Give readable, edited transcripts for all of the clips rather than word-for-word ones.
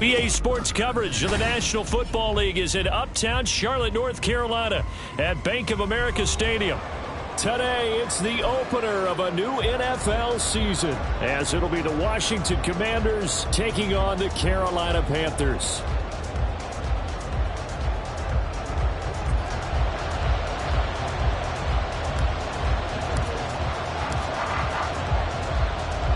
BA Sports coverage of the National Football League is in uptown Charlotte, North Carolina at Bank of America Stadium. Today, it's the opener of a new NFL season, as it'll be the Washington Commanders taking on the Carolina Panthers.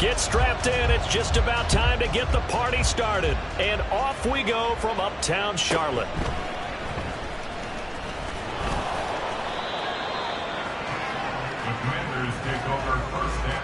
Get strapped in. It's just about time to get the party started. And off we go from uptown Charlotte. The Commanders take over first down.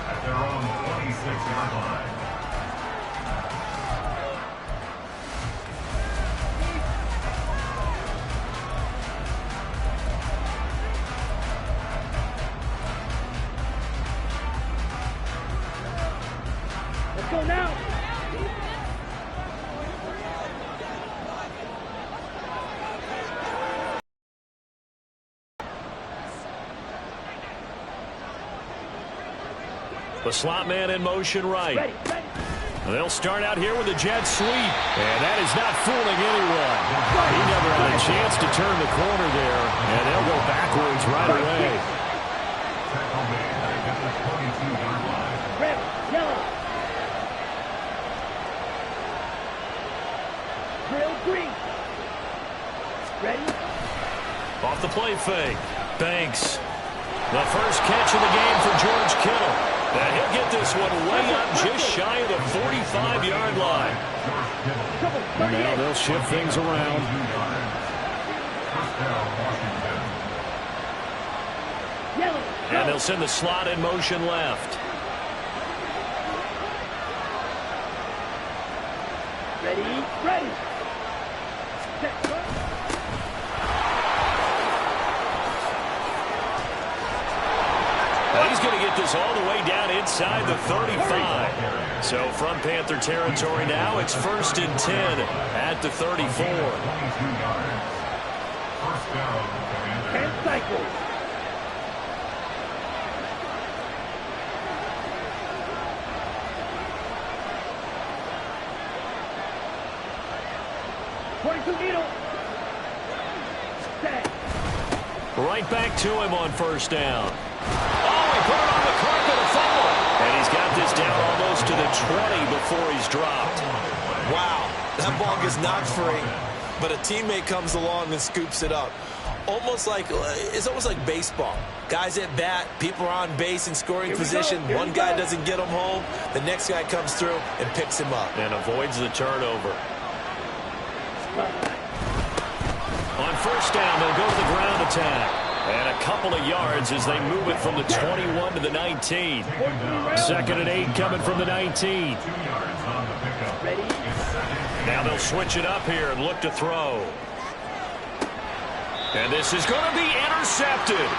At their own 26-yard line. Let's go now. The slot man in motion right. Ready. They'll start out here with a jet sweep. And that is not fooling anyone. He never had a chance to turn the corner there. And they'll go backwards right away. Tackle made at the 22-yard line. Red, yellow. Drill green. Ready? Off the play fake. Banks. The first catch of the game for George Kittle. And he'll get this one way up just shy of the 45-yard line. Now they'll shift things around. And they'll send the slot in motion left. Ready. He's going to get this all the way down inside the 35. So from Panther territory now, it's 1st and 10 at the 34. First down, Commanders. 10 cycles. Right back to him on first down. Oh, he put it on the carpet, a fumble. And he's got this down almost to the 20 before he's dropped. Wow, that ball gets knocked free, but a teammate comes along and scoops it up. It's almost like baseball. Guys at bat, people are on base in scoring position. One guy doesn't get him home, the next guy comes through and picks him up. And avoids the turnover. On first down, they'll go to the ground attack. And a couple of yards as they move it from the 21 to the 19. 2nd and 8 coming from the 19. Now they'll switch it up here and look to throw. And this is going to be intercepted.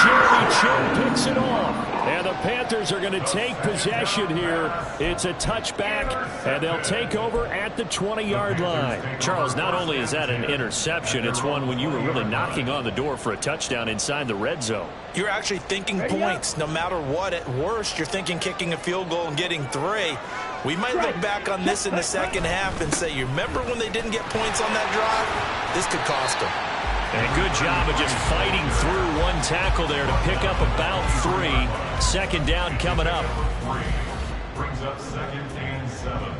Jeremy Chin picks it off. And the Panthers are going to take possession here. It's a touchback, and they'll take over at the 20-yard line. Charles, not only is that an interception, it's one when you were really knocking on the door for a touchdown inside the red zone. You're actually thinking points. No matter what, at worst, you're thinking kicking a field goal and getting 3. We might look back on this in the second half and say, you remember when they didn't get points on that drive? This could cost them. And good job of just fighting through one tackle there to pick up about 3. Second down coming up. Brings up 2nd and 7.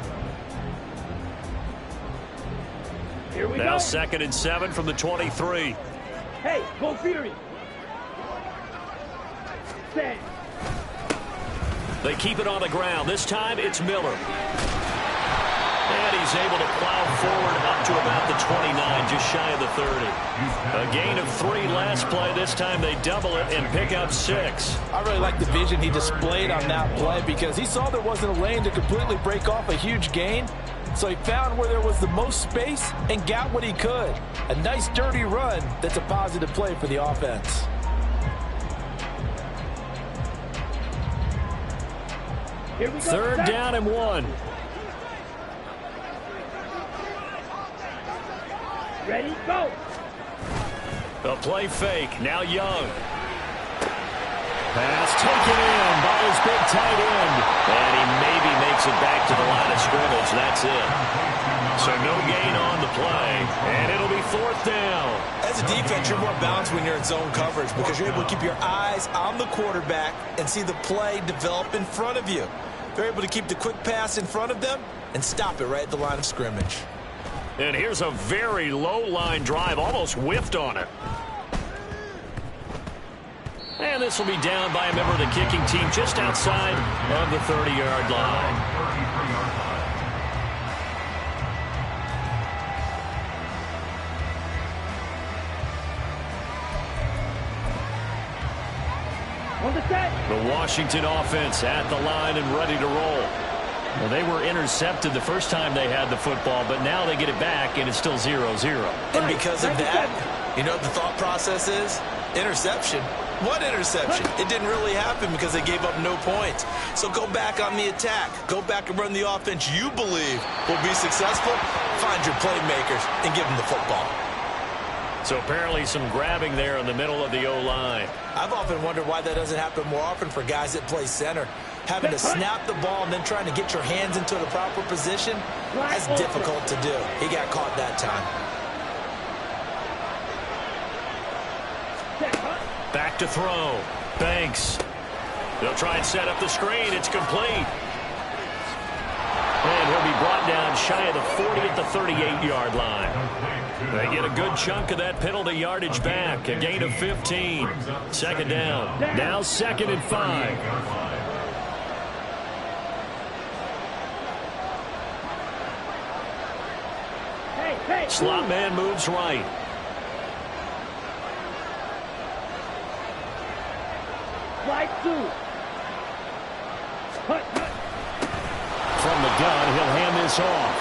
Here we Now go. 2nd and 7 from the 23. Hey, go Fury. Stand. They keep it on the ground. This time it's Miller. And he's able to plow forward up to about the 29, just shy of the 30. A gain of 3 last play. This time they double it and pick up 6. I really like the vision he displayed on that play because he saw there wasn't a lane to completely break off a huge gain. So he found where there was the most space and got what he could. A nice dirty run that's a positive play for the offense. Here we go. 3rd down and 1. Ready, go. A play fake. Now Young. Pass taken in by his big tight end. And he maybe makes it back to the line of scrimmage. That's it. So no gain on the play. And it'll be 4th down. As a defense, you're more balanced when you're in zone coverage because you're able to keep your eyes on the quarterback and see the play develop in front of you. They're able to keep the quick pass in front of them and stop it right at the line of scrimmage. And here's a very low-line drive, almost whiffed on it. And this will be down by a member of the kicking team just outside of the 30-yard line. On the set. The Washington offense at the line and ready to roll. Well, they were intercepted the first time they had the football, but now they get it back, and it's still 0-0. And because of that, you know what the thought process is? Interception. What interception? It didn't really happen because they gave up no points. So go back on the attack. Go back and run the offense you believe will be successful. Find your playmakers and give them the football. So apparently some grabbing there in the middle of the O-line. I've often wondered why that doesn't happen more often for guys that play center. Having to snap the ball and then trying to get your hands into the proper position, that's difficult to do. He got caught that time. Back to throw. Banks. They'll try and set up the screen. It's complete. And he'll be brought down shy of the 40 at the 38-yard line. They get a good chunk of that penalty yardage back. A gain of 15. 2nd down. Now 2nd and 5. Slot man moves right. Slide 2. From the gun, he'll hand this off.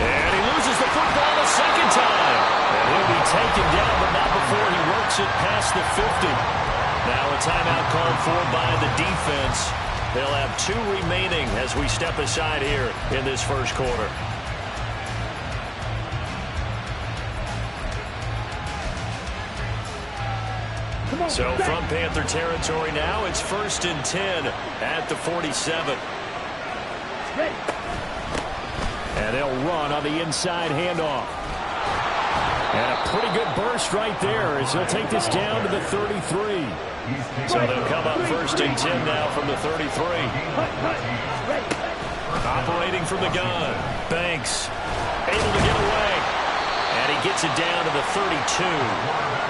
And he loses the football a second time. And he'll be taken down, but not before he works it past the 50. Now a timeout called for by the defense. They'll have 2 remaining as we step aside here in this first quarter. So from Panther territory now, it's 1st and 10 at the 47. Ready. And they'll run on the inside handoff. And a pretty good burst right there as he'll take this down to the 33. So they'll come up 1st and 10 now from the 33. Operating from the gun. Banks able to get away. And he gets it down to the 32.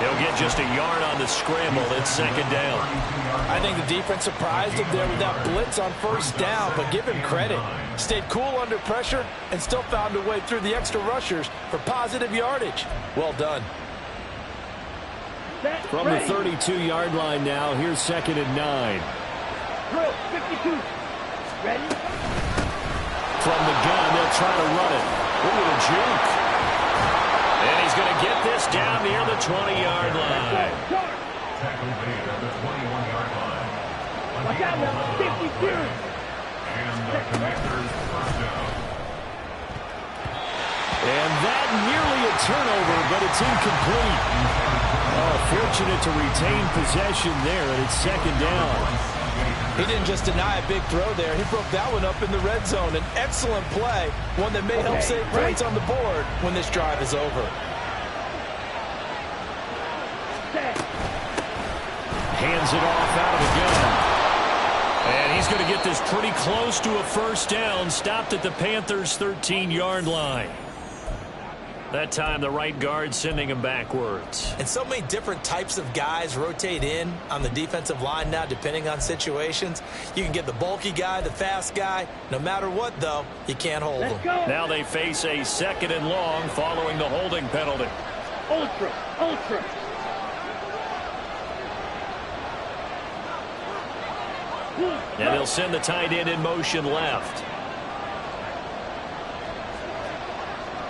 He'll get just a yard on the scramble. It's 2nd down. I think the defense surprised him there with that blitz on 1st down, but give him credit. Stayed cool under pressure and still found a way through the extra rushers for positive yardage. Well done. From the 32-yard line now, here's 2nd and 9. Drill, 52. Ready? From the gun, they'll try to run it. Look at a juke. And he's going to get this down near the 20-yard line. Tackle made at the 21-yard line. Watch out now, 52. And the Commanders' 1st down. And that nearly a turnover, but it's incomplete. Oh, fortunate to retain possession there, and it's 2nd down. He didn't just deny a big throw there. He broke that one up in the red zone. An excellent play, one that may help save points on the board when this drive is over. Hands it off out of the gun. And he's going to get this pretty close to a first down. Stopped at the Panthers' 13-yard line. That time, the right guard sending him backwards. And so many different types of guys rotate in on the defensive line now, depending on situations. You can get the bulky guy, the fast guy. No matter what, though, you can't hold them. Now they face a 2nd and long following the holding penalty. Ultra, ultra. And they'll send the tight end in motion left.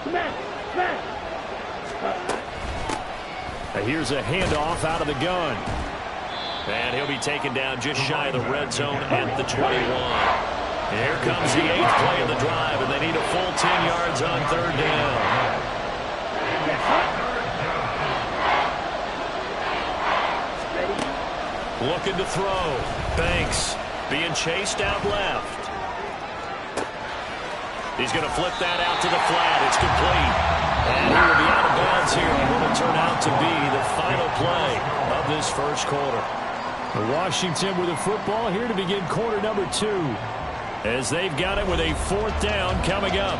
Smash, smash. Here's a handoff out of the gun. And he'll be taken down just shy of the red zone at the 21. Here comes the 8th play of the drive, and they need a full 10 yards on 3rd down. Looking to throw. Banks being chased out left. He's going to flip that out to the flat. It's complete. And he will be out of bounds here on what will turn out to be the final play of this first quarter. Washington with a football here to begin quarter number 2, as they've got it with a 4th down coming up.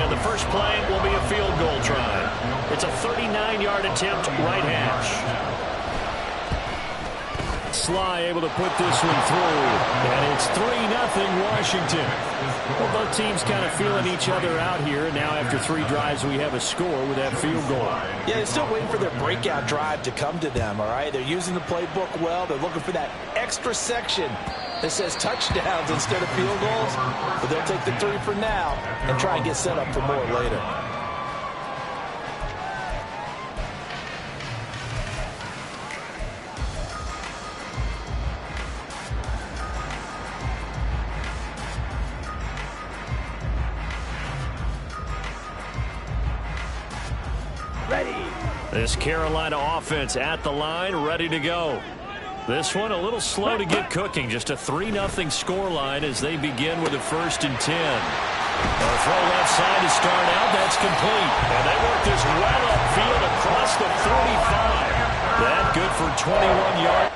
And the first play will be a field goal try. It's a 39-yard attempt, right hash. Sly able to put this one through. And it's 3-0 Washington. Well, both teams kind of feeling each other out here. And now after 3 drives, we have a score with that field goal. Yeah, they're still waiting for their breakout drive to come to them, all right? They're using the playbook well. They're looking for that extra section that says touchdowns instead of field goals. But they'll take the 3 for now and try and get set up for more later. This Carolina offense at the line, ready to go. This one a little slow to get cooking. Just a 3-0 scoreline as they begin with a 1st and 10. A throw left side to start out. That's complete. And they work this well upfield across the 45. That good for 21 yards.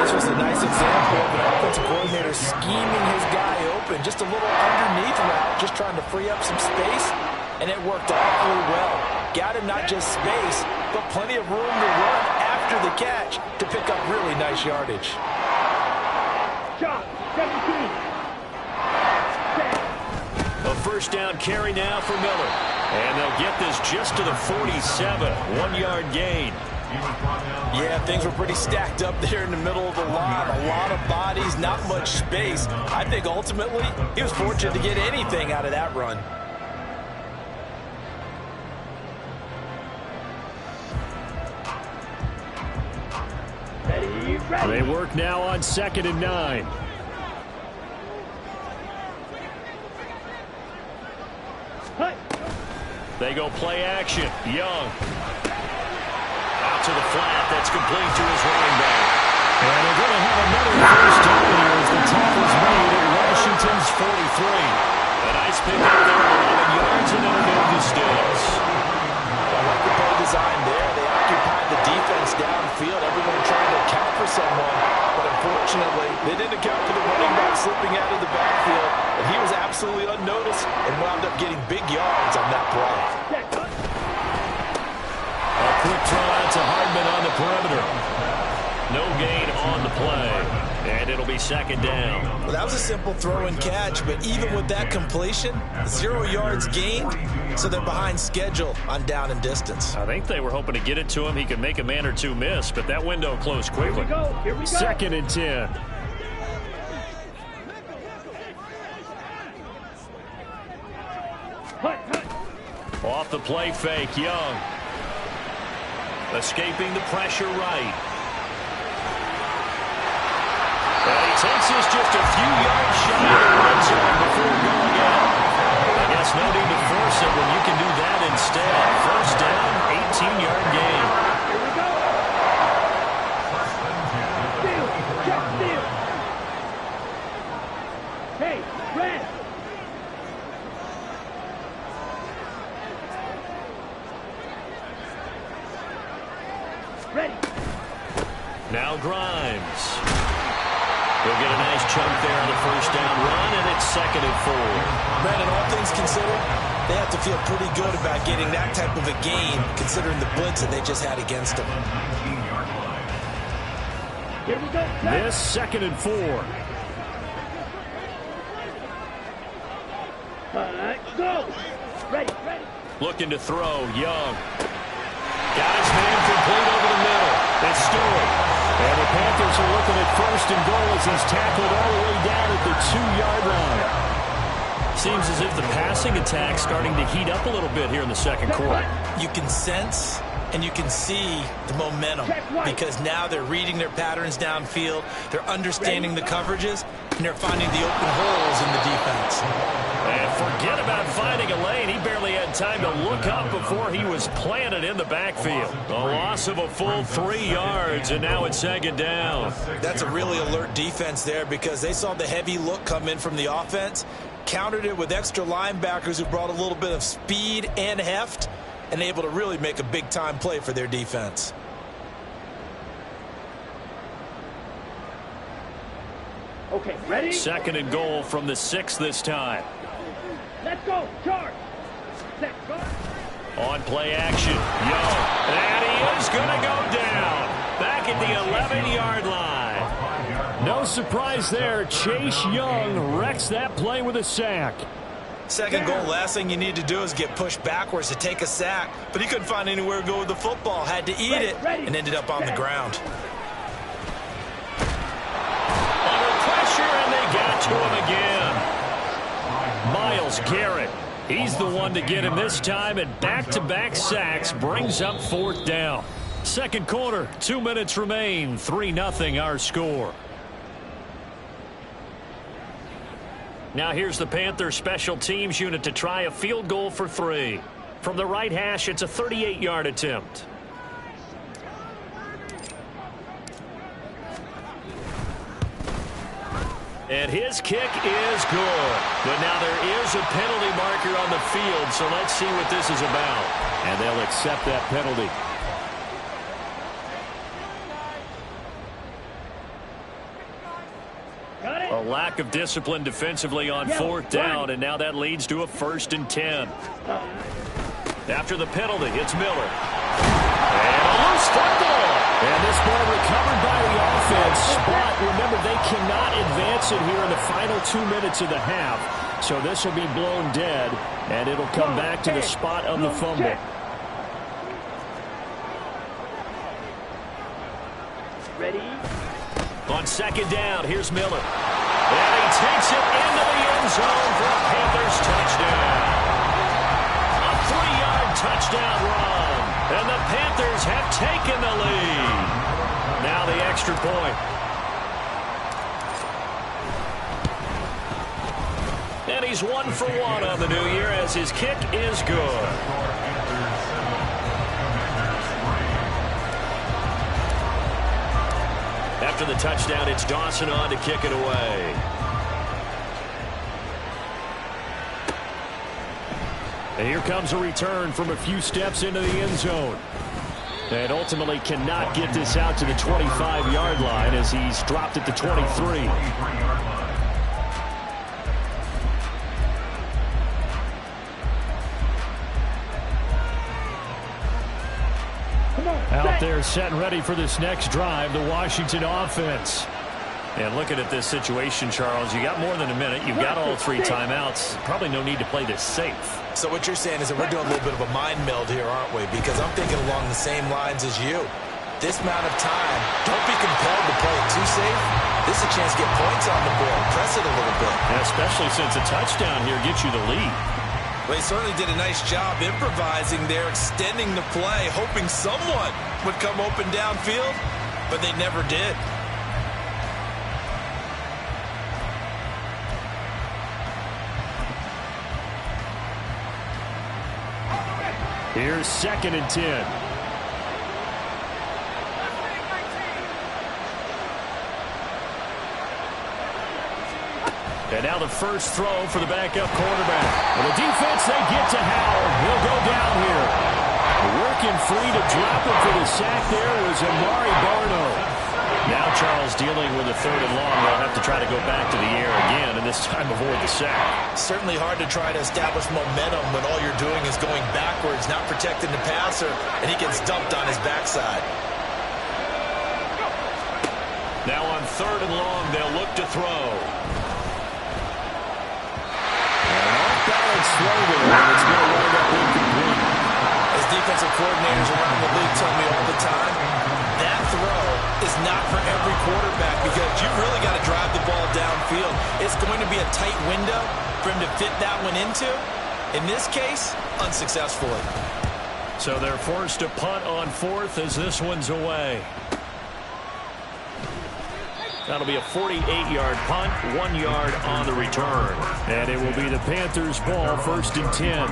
This was a nice example of an offensive coordinator scheming his guy open. Just a little underneath route, just trying to free up some space, and it worked awfully well. Got him not just space, but plenty of room to run after the catch to pick up really nice yardage. Shot, 17. A 1st down carry now for Miller. And they'll get this just to the 47. 1-yard gain. Yeah, things were pretty stacked up there in the middle of the line. A lot of bodies, not much space. I think ultimately he was fortunate to get anything out of that run. Ready, ready. They work now on 2nd and 9. Hut. They go play action. Young. Out to the flat. That's complete to his running back. And they're going to have another first down here as the tackle is made at Washington's 43. A nice pick up there of 11 yards, and then a move to sticks. I like the play design there. They occupied the defense downfield. Everyone trying to account for someone. But unfortunately, they didn't account for the running back slipping out of the backfield. And he was absolutely unnoticed and wound up getting big yards on that play. A quick throw out to Hardman on the perimeter. No gain on the play. And it'll be second down. Well, that was a simple throw and catch, but even with that completion, 0 yards gained, so they're behind schedule on down and distance. I think they were hoping to get it to him. He could make a man or two miss, but that window closed quickly. Here we go. Second and 10. Off the play fake, Young. Escaping the pressure right. And he takes this just a few yards shy of the red zone before going out. I guess no need to force it when you can do that instead. First down, 18-yard gain. Here we go. Steal. Check steal. Hey, red. Ready. Now Grimes. He'll get a nice chunk there on the first down run, and it's second and 4. Brandon, all things considered, they have to feel pretty good about getting that type of a gain, considering the blitz that they just had against them. Here we go. This second and 4. Go. Ready. Looking to throw, Young. Got his man complete over the middle. It's Stewart. And the Panthers are looking at first and goal as he's tackled all the way down at the 2-yard line. Seems as if the passing attack's starting to heat up a little bit here in the second quarter. You can sense and you can see the momentum because now they're reading their patterns downfield, they're understanding the coverages, and they're finding the open holes in the defense. And forget about finding a lane. He barely had time to look up before he was planted in the backfield. A loss of a full 3 yards, and now it's second down. That's a really alert defense there because they saw the heavy look come in from the offense, countered it with extra linebackers who brought a little bit of speed and heft, and able to really make a big-time play for their defense. Okay, ready? Second and goal from the 6 this time. Let's go. Charge. Set. Guard. On play action, Young. And he is going to go down. Back at the 11-yard line. No surprise there. Chase Young wrecks that play with a sack. Second goal, last thing you need to do is get pushed backwards to take a sack. But he couldn't find anywhere to go with the football. Had to eat it and ended up on the ground. Under pressure, and they got to him again. Myles Garrett. He's the one to get him this time, and back-to-back sacks brings up fourth down. Second quarter, 2 minutes remain. 3-0 our score. Now here's the Panthers special teams unit to try a field goal for 3. From the right hash, it's a 38-yard attempt. And his kick is good. But now there is a penalty marker on the field, so let's see what this is about. And they'll accept that penalty. A lack of discipline defensively on fourth down, and now that leads to a 1st and 10. After the penalty, it's Miller. And a loose football. And this ball recovered by the offense. But remember, they cannot advance it here in the final 2 minutes of the half. So this will be blown dead, and it'll come back to the spot of the fumble. Ready? On second down, here's Miller. And he takes it into the end zone for a Panthers touchdown. A 3-yard touchdown run. And the Panthers have taken the lead. Now the extra point. And he he's 1 for 1 on the new year as his kick is good. After the touchdown, it's Dawson on to kick it away. And here comes a return from a few steps into the end zone. And ultimately cannot get this out to the 25-yard line as he's dropped at the 23. Out there set and ready for this next drive, the Washington offense. And looking at this situation, Charles, you got more than a minute. You've got all 3 timeouts. Probably no need to play this safe. So what you're saying is that we're doing a little bit of a mind meld here, aren't we? Because I'm thinking along the same lines as you. This amount of time, don't be compelled to play it too safe. This is a chance to get points on the board. Press it a little bit. And especially since a touchdown here gets you the lead. Well, he certainly did a nice job improvising there, extending the play, hoping someone would come open downfield, but they never did. Here's 2nd and 10. And now the first throw for the backup quarterback. Well, the defense, they get to Howard. He'll go down here. Working free to drop it for the sack there was Amari Barno. Now Charles dealing with a 3rd and long. They'll have to try to go back to the air again, and this time avoid the sack. Certainly hard to try to establish momentum when all you're doing is going backwards, not protecting the passer, and he gets dumped on his backside. Now on 3rd and long, they'll look to throw. And off-balance throw there, and it's going to wind up incomplete. As defensive coordinators around the league tell me all the time, that throw is not for every quarterback because you've really got to drive the ball downfield. It's going to be a tight window for him to fit that one into. In this case, unsuccessfully. So they're forced to punt on 4th as this one's away. That'll be a 48-yard punt, 1 yard on the return. And it will be the Panthers' ball, 1st and 10.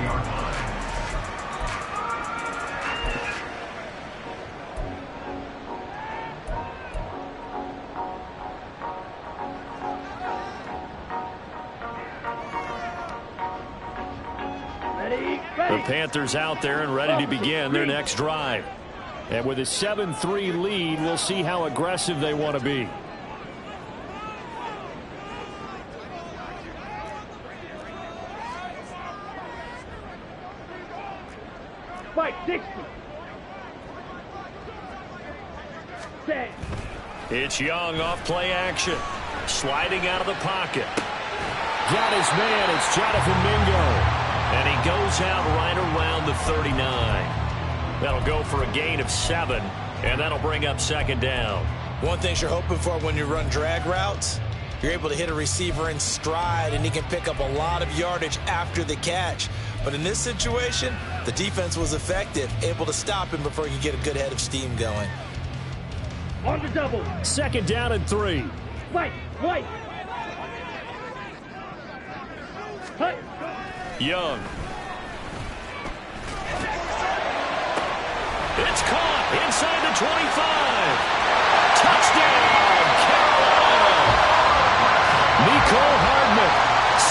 The Panthers out there and ready to begin their next drive. And with a 7-3 lead, we'll see how aggressive they want to be. Fight 60. Set. It's Young off play action. Sliding out of the pocket. Got his man. It's Jonathan Mingo. And he goes out right around the 39. That'll go for a gain of 7. And that'll bring up 2nd down. One thing you're hoping for when you run drag routes, you're able to hit a receiver in stride, and he can pick up a lot of yardage after the catch. But in this situation, the defense was effective, able to stop him before he could get a good head of steam going. On the double. 2nd down and 3. Fight. White. Hut. Young. It's caught inside the 25. Touchdown, Carolina. Nicole Hardman,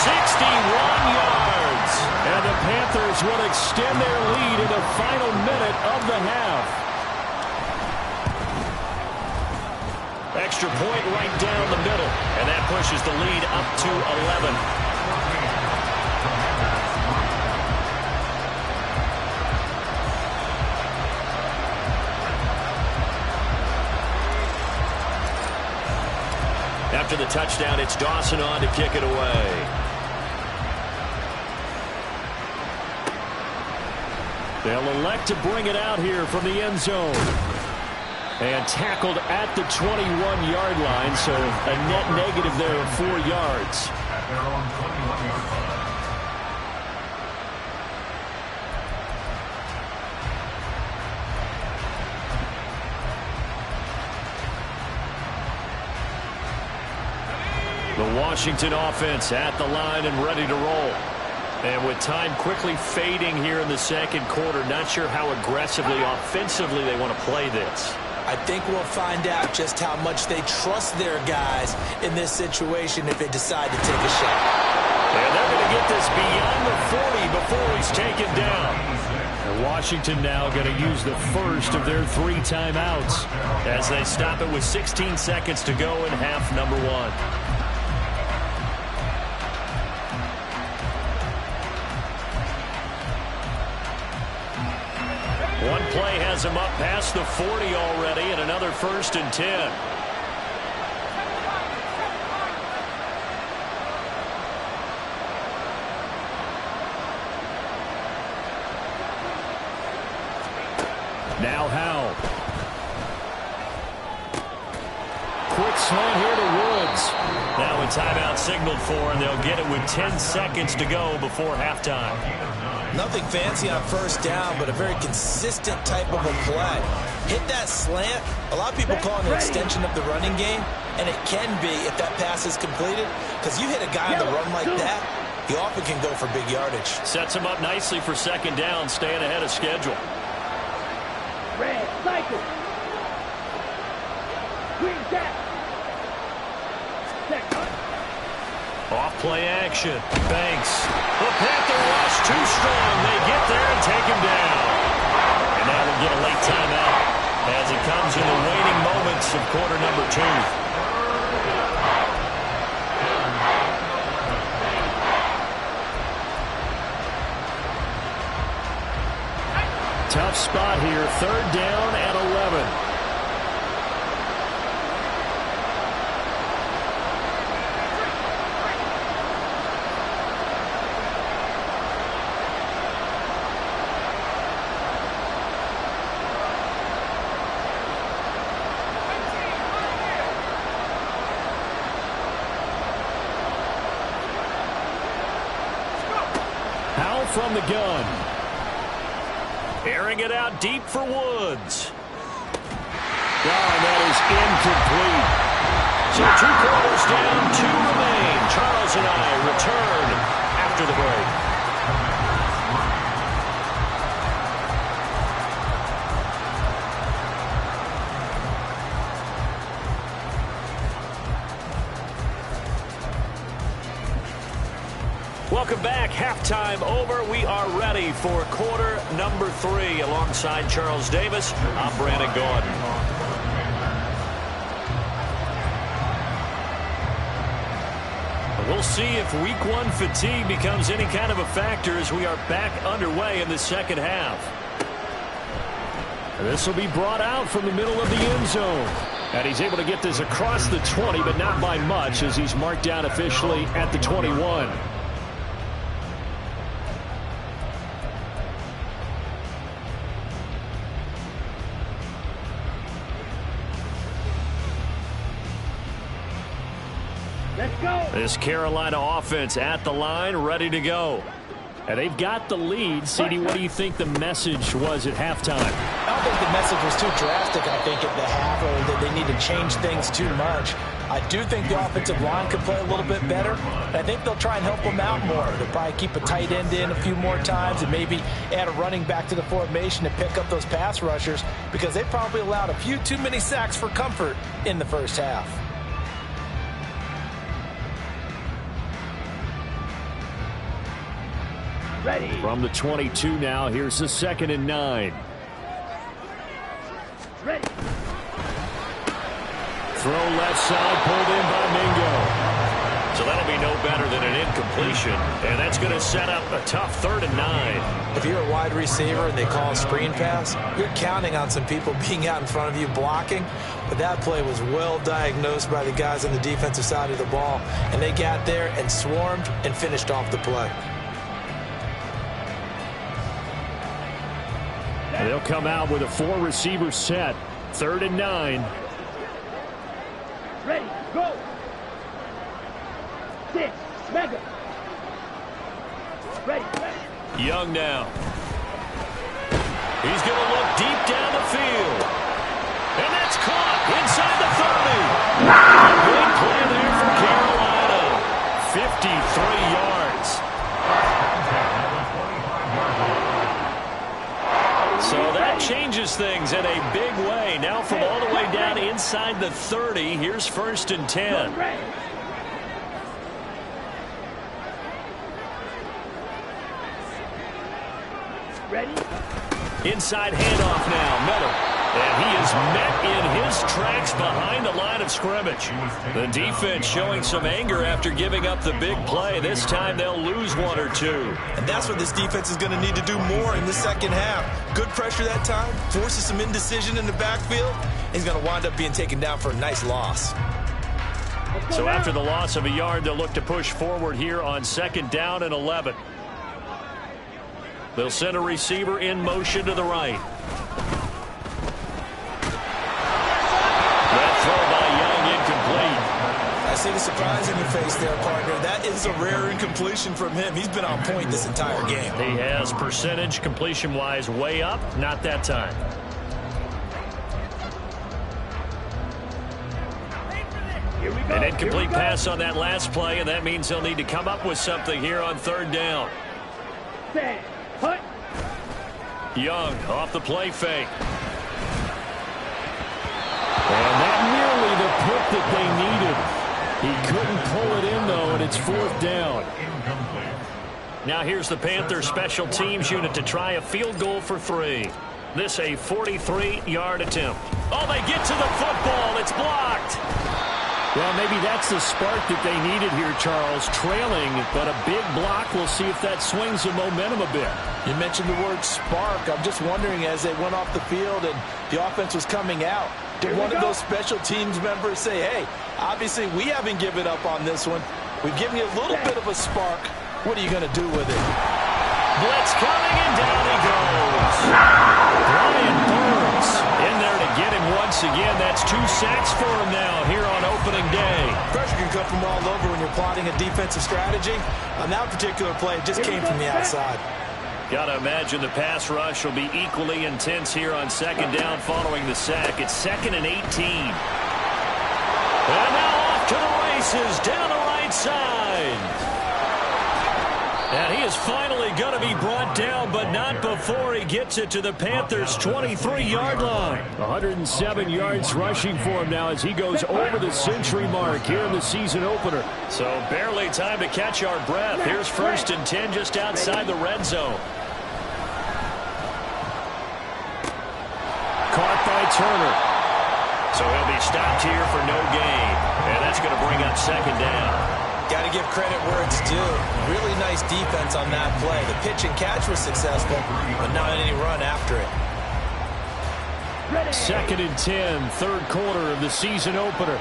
61 yards. And the Panthers will extend their lead in the final minute of the half. Extra point right down the middle. And that pushes the lead up to 11. After the touchdown, it's Dawson on to kick it away. They'll elect to bring it out here from the end zone. And tackled at the 21-yard line, so a net negative there of 4 yards. At their own 21-yard line. The Washington offense at the line and ready to roll. And with time quickly fading here in the second quarter, not sure how aggressively, offensively they want to play this. I think we'll find out just how much they trust their guys in this situation if they decide to take a shot. And they're going to get this beyond the 40 before he's taken down. And Washington now going to use the first of their 3 timeouts as they stop it with 16 seconds to go in half number 1. One play has him up past the 40 already, and another 1st and 10. Now Howell. Quick slant here to Woods. Now a timeout signaled for, and they'll get it with 10 seconds to go before halftime. Nothing fancy on first down, but a very consistent type of a play. Hit that slant. A lot of people call it an extension of the running game, and it can be if that pass is completed, because you hit a guy on the run like that, he often can go for big yardage. Sets him up nicely for 2nd down, staying ahead of schedule. Red, cycle. Green tap. Off play action. Banks. The Panther rush too strong. They get there and take him down. And now we'll get a late timeout as it comes in the waning moments of quarter number 2. Tough spot here. 3rd down and 11. From the gun. Airing it out deep for Woods. And that is incomplete. So 2 quarters down, 2 remain. Charles and I return after the break. Welcome back. Halftime over. We are ready for quarter number 3. Alongside Charles Davis, I'm Brandon Gordon. We'll see if week 1 fatigue becomes any kind of a factor as we are back underway in the second half. This will be brought out from the middle of the end zone. And he's able to get this across the 20, but not by much as he's marked down officially at the 21. This Carolina offense at the line, ready to go. And they've got the lead. CD, what do you think the message was at halftime? I don't think the message was too drastic, I think, at the half, or that they need to change things too much. I do think the offensive line could play a little bit better. And I think they'll try and help them out more. They'll probably keep a tight end in a few more times and maybe add a running back to the formation to pick up those pass rushers, because they probably allowed a few too many sacks for comfort in the first half. Ready. From the 22 now, here's the 2nd and 9. Ready. Throw left side, pulled in by Mingo. So that'll be no better than an incompletion. And that's going to set up a tough 3rd and 9. If you're a wide receiver and they call a screen pass, you're counting on some people being out in front of you blocking. But that play was well diagnosed by the guys on the defensive side of the ball. And they got there and swarmed and finished off the play. They'll come out with a 4-receiver set. 3rd and 9. Ready, go. 6, mega. Ready. Young now. He's going to look deep down the field. And that's caught inside the 30. A big play there for Carolina. changes things in a big way. Now from all the way down inside the 30, here's 1st and 10. Ready? Inside handoff now, Miller. And he is met in his tracks behind the line of scrimmage. The defense showing some anger after giving up the big play. This time they'll lose 1 or 2. And that's what this defense is going to need to do more in the second half. Good pressure that time, forces some indecision in the backfield. He's going to wind up being taken down for a nice loss. So after the loss of a yard, they'll look to push forward here on 2nd down and 11. They'll send a receiver in motion to the right. That throw by Young incomplete. I see the surprise in your face there, partner. That is a rare incompletion from him. He's been on point this entire game. He has percentage completion-wise way up, not that time. Here we go. An incomplete pass on that last play, and that means they'll need to come up with something here on 3rd down. Set. Hut. Young off the play fake. And that nearly the pick that they needed. He couldn't pull it in, though, and it's 4th down. Now here's the Panthers special teams unit to try a field goal for 3. This a 43-yard attempt. Oh, they get to the football. It's blocked. Well, maybe that's the spark that they needed here, Charles. Trailing, but a big block. We'll see if that swings the momentum a bit. You mentioned the word spark. I'm just wondering, as they went off the field and the offense was coming out, did one of those special teams members say, hey, obviously we haven't given up on this one. We've given you a little bit of a spark. What are you going to do with it? Blitz coming, and down he goes. Brian Burns in there to get him once again. That's 2 sacks for him now here on opening day. Pressure can come from all over when you're plotting a defensive strategy. On that particular play, it just came from the outside. Got to imagine the pass rush will be equally intense here on 2nd down following the sack. It's 2nd and 18. And now off to the races down the right side. And he is finally going to be brought down, but not before he gets it to the Panthers' 23-yard line. 107 yards rushing for him now as he goes over the century mark here in the season opener. So barely time to catch our breath. Here's 1st and 10 just outside the red zone. Caught by Turner. So he'll be stopped here for no gain. And that's going to bring up 2nd down. Got to give credit where it's due. Really nice defense on that play. The pitch and catch was successful, but not any run after it. 2nd and 10, 3rd quarter of the season opener.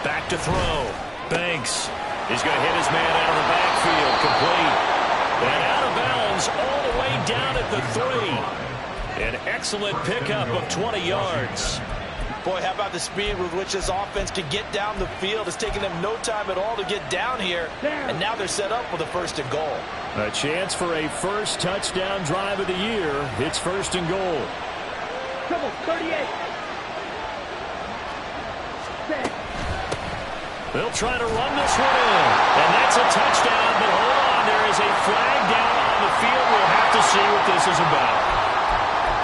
Back to throw. Banks is going to hit his man out of the backfield. Complete. And out of bounds all the way down at the 3. An excellent pickup of 20 yards. Boy, how about the speed with which this offense could get down the field? It's taken them no time at all to get down here, and now they're set up with a 1st and goal. A chance for a first touchdown drive of the year. It's 1st and goal. Trouble, 38. Set. They'll try to run this one in, and that's a touchdown, but hold on, there is a flag down on the field. We'll have to see what this is about.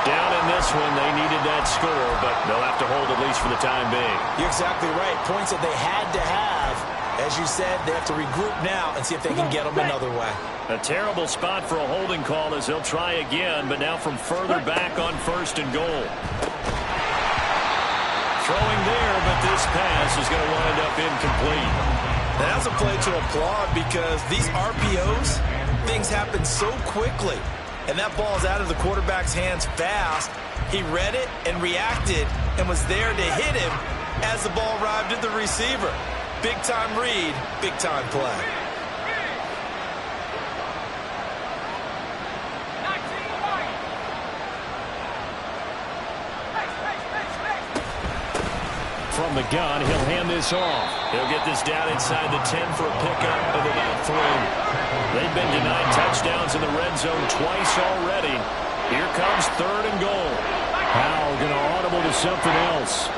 Down in this one, they needed that score, but they'll have to hold at least for the time being. You're exactly right. Points that they had to have. As you said, they have to regroup now and see if they can get them another way. A terrible spot for a holding call as they'll try again, but now from further back on 1st and goal. Throwing there, but this pass is going to wind up incomplete. Now, that's a play to applaud because these RPOs, things happen so quickly. And that ball's out of the quarterback's hands fast. He read it and reacted and was there to hit him as the ball arrived at the receiver. Big-time read, big-time play. From the gun, he'll hand this off. He'll get this down inside the 10 for a pickup of about 3. They've been denied touchdowns in the red zone twice already. Here comes 3rd and goal. Howell going to audible to something else.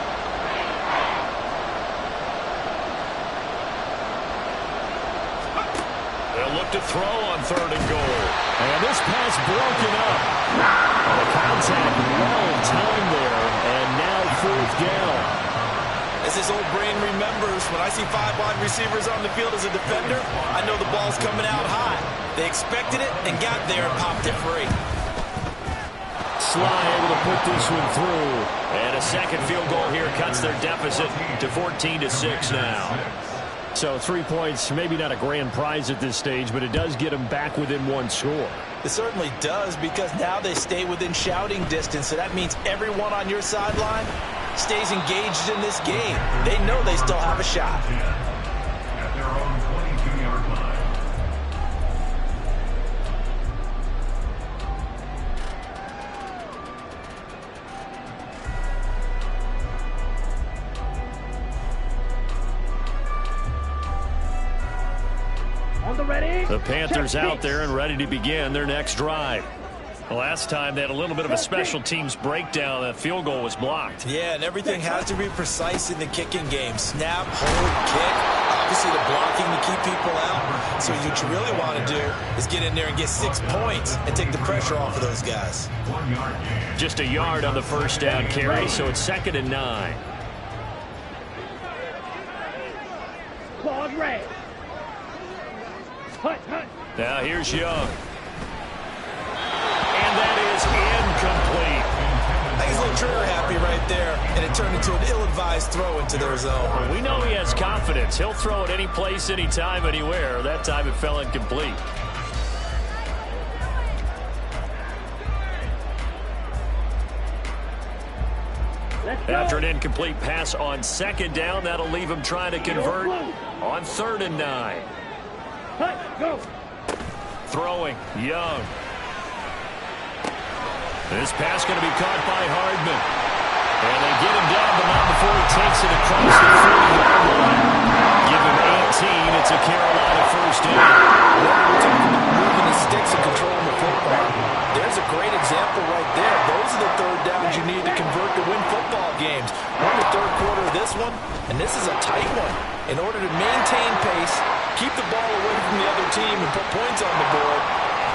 They'll look up to throw on 3rd and goal. And this pass broken up. And the contact well timed there, and now 4th down. As his old brain remembers, when I see 5 wide receivers on the field as a defender, I know the ball's coming out high. They expected it and got there and popped it free. Sly able to put this one through. And a second field goal here cuts their deficit to 14-6 now. So 3 points, maybe not a grand prize at this stage, but it does get them back within 1 score. It certainly does, because now they stay within shouting distance, so that means everyone on your sideline stays engaged in this game. They know they still have a shot. At their own 22-yard line. On the ready. The Panthers Check out pitch. there and ready to begin their next drive. Last time they had a little bit of a special teams breakdown. That field goal was blocked. Yeah, and everything has to be precise in the kicking game. Snap, hold, kick. Obviously the blocking to keep people out. So what you really want to do is get in there and get 6 points and take the pressure off of those guys. 1 yard gain. Just a yard on the first down carry, so it's 2nd and 9. Claude Ray. Hut, hut. Now here's Young. And that is incomplete. I think he's a little trigger happy right there, and it turned into an ill-advised throw into their zone. We know he has confidence. He'll throw it any place, anytime, anywhere. That time it fell incomplete. Let's go. After an incomplete pass on 2nd down, that'll leave him trying to convert on 3rd and 9. Hut, go. Throwing, Young. This pass going to be caught by Hardman. And they get him down, but not before he takes it across the 40-yard line. Give him 18. It's a Carolina first down. Moving the sticks and controlling the football. There's a great example right there. Those are the 3rd downs you need to convert to win football games. We're in the 3rd quarter of this one, and this is a tight one. In order to maintain pace, keep the ball away from the other team, and put points on the board,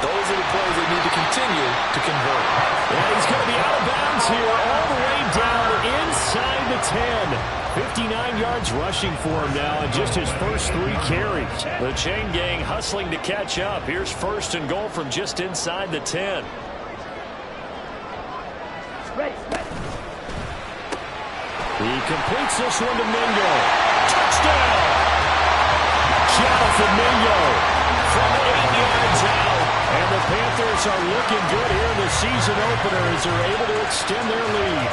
those are the plays they need to continue to convert. And he's going to be out of bounds here all the way down inside the 10. 59 yards rushing for him now in just his first 3 carries. The chain gang hustling to catch up. Here's 1st and goal from just inside the 10. Ready, ready. He completes this one to Mingo. Touchdown! Jonathan Mingo from 8 yards out. And the Panthers are looking good here in the season opener as they're able to extend their lead.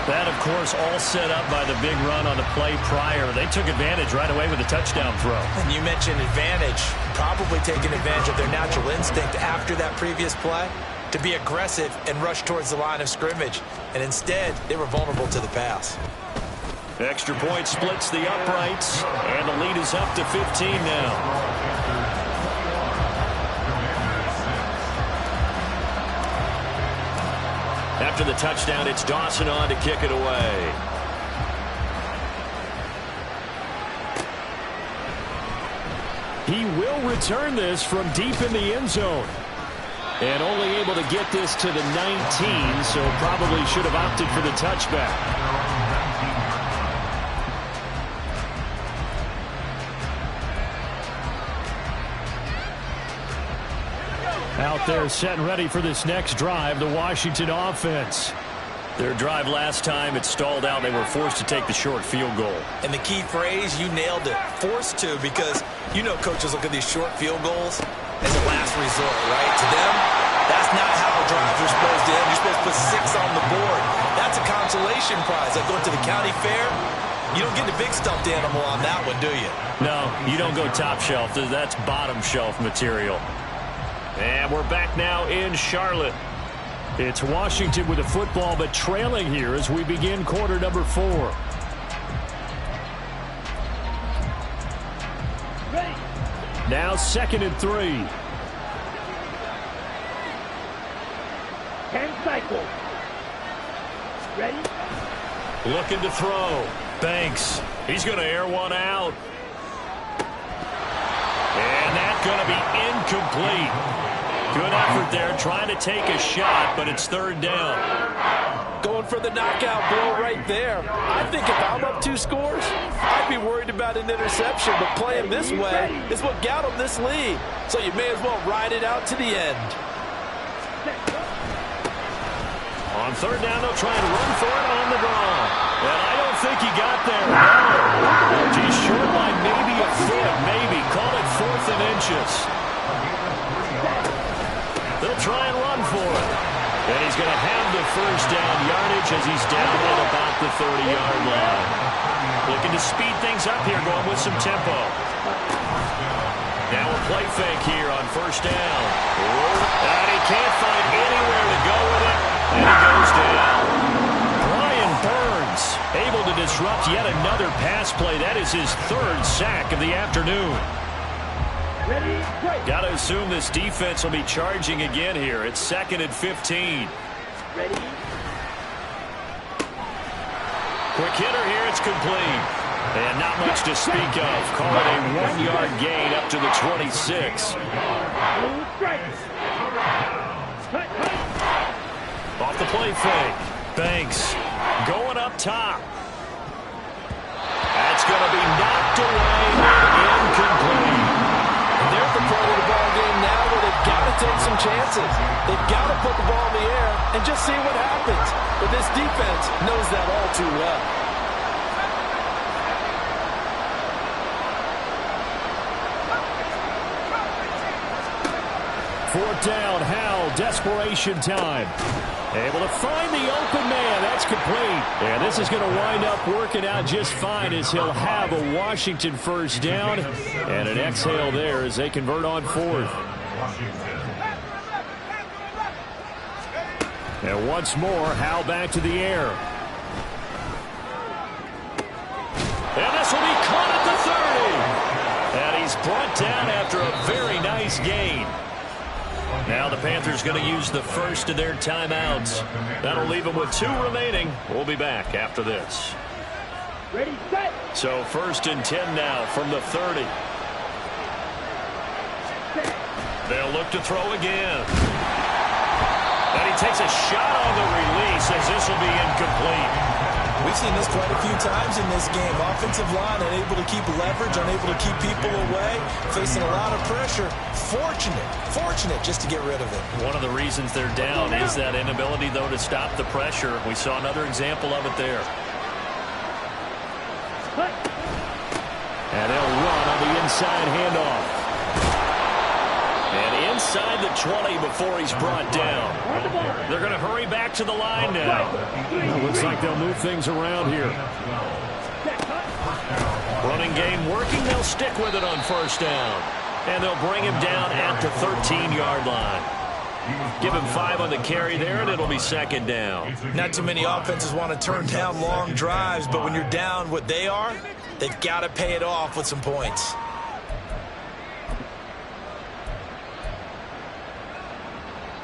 That, of course, all set up by the big run on the play prior. They took advantage right away with a touchdown throw. And you mentioned advantage, probably taking advantage of their natural instinct after that previous play to be aggressive and rush towards the line of scrimmage. And instead, they were vulnerable to the pass. Extra point splits the uprights, and the lead is up to 15 now. After the touchdown, it's Dawson on to kick it away. He will return this from deep in the end zone. And only able to get this to the 19, so probably should have opted for the touchback. Out there set and ready for this next drive, the Washington offense. Their drive last time, it stalled out. They were forced to take the short field goal. And the key phrase, you nailed it, forced to, because you know coaches look at these short field goals as a last resort, right? To them, that's not how drives are supposed to end. You're supposed to put 6 on the board. That's a consolation prize. Like going to the county fair, you don't get the big stuffed animal on that one, do you? No, you don't go top shelf. That's bottom shelf material. And we're back now in Charlotte. It's Washington with the football, but trailing here as we begin quarter number 4. Ready. Now 2nd and 3. 10 cycles. Ready. Looking to throw. Banks. He's going to air one out. going to be incomplete. Good effort there, trying to take a shot, but it's third down. Going for the knockout blow right there. I think if I'm up 2 scores, I'd be worried about an interception, but playing this way is what got them this lead. So you may as well ride it out to the end. On third down, they'll try and run for it on the draw. And I don't think he got there. No. He's short by maybe a foot, maybe. Call it 4th and inches. They'll try and run for it. And he's going to have the first down yardage as he's down at about the 30-yard line. Looking to speed things up here, going with some tempo. Now a play fake here on first down. And he can't find anywhere to go with it. And he goes down. Brian Burns able to disrupt yet another pass play. That is his 3rd sack of the afternoon. Got to assume this defense will be charging again here. It's 2nd and 15. Quick hitter here. It's complete. And not much to speak of. Call it a 1-yard gain up to the 26. Off the play fake. Banks going up top. That's going to be knocked away. Incomplete. And they're at the part of the ball game now where they've got to take some chances. They've got to put the ball in the air and just see what happens. But this defense knows that all too well. Fourth down, Howell, desperation time. Able to find the open man. That's complete. And this is going to wind up working out just fine as he'll have a Washington first down. And an exhale there as they convert on 4th. And once more, Howell back to the air. And this will be caught at the 30. And he's brought down after a very nice gain. Now the Panthers going to use the first of their timeouts. That'll leave them with 2 remaining. We'll be back after this. Ready, set. So 1st and 10 now from the 30. They'll look to throw again. And he takes a shot on the release as this will be incomplete. We've seen this quite a few times in this game. Offensive line unable to keep leverage, unable to keep people away, facing a lot of pressure. Fortunate just to get rid of it. One of the reasons they're down is that inability, though, to stop the pressure. We saw another example of it there. And they'll run on the inside handoff. And inside the 20 before he's brought down. They're going to hurry back to the line now. Looks like they'll move things around here. Running game working. They'll stick with it on first down. And they'll bring him down at the 13-yard line. Give him 5 on the carry there, and it'll be 2nd down. Not too many offenses want to turn down long drives, but when you're down what they are, they've got to pay it off with some points.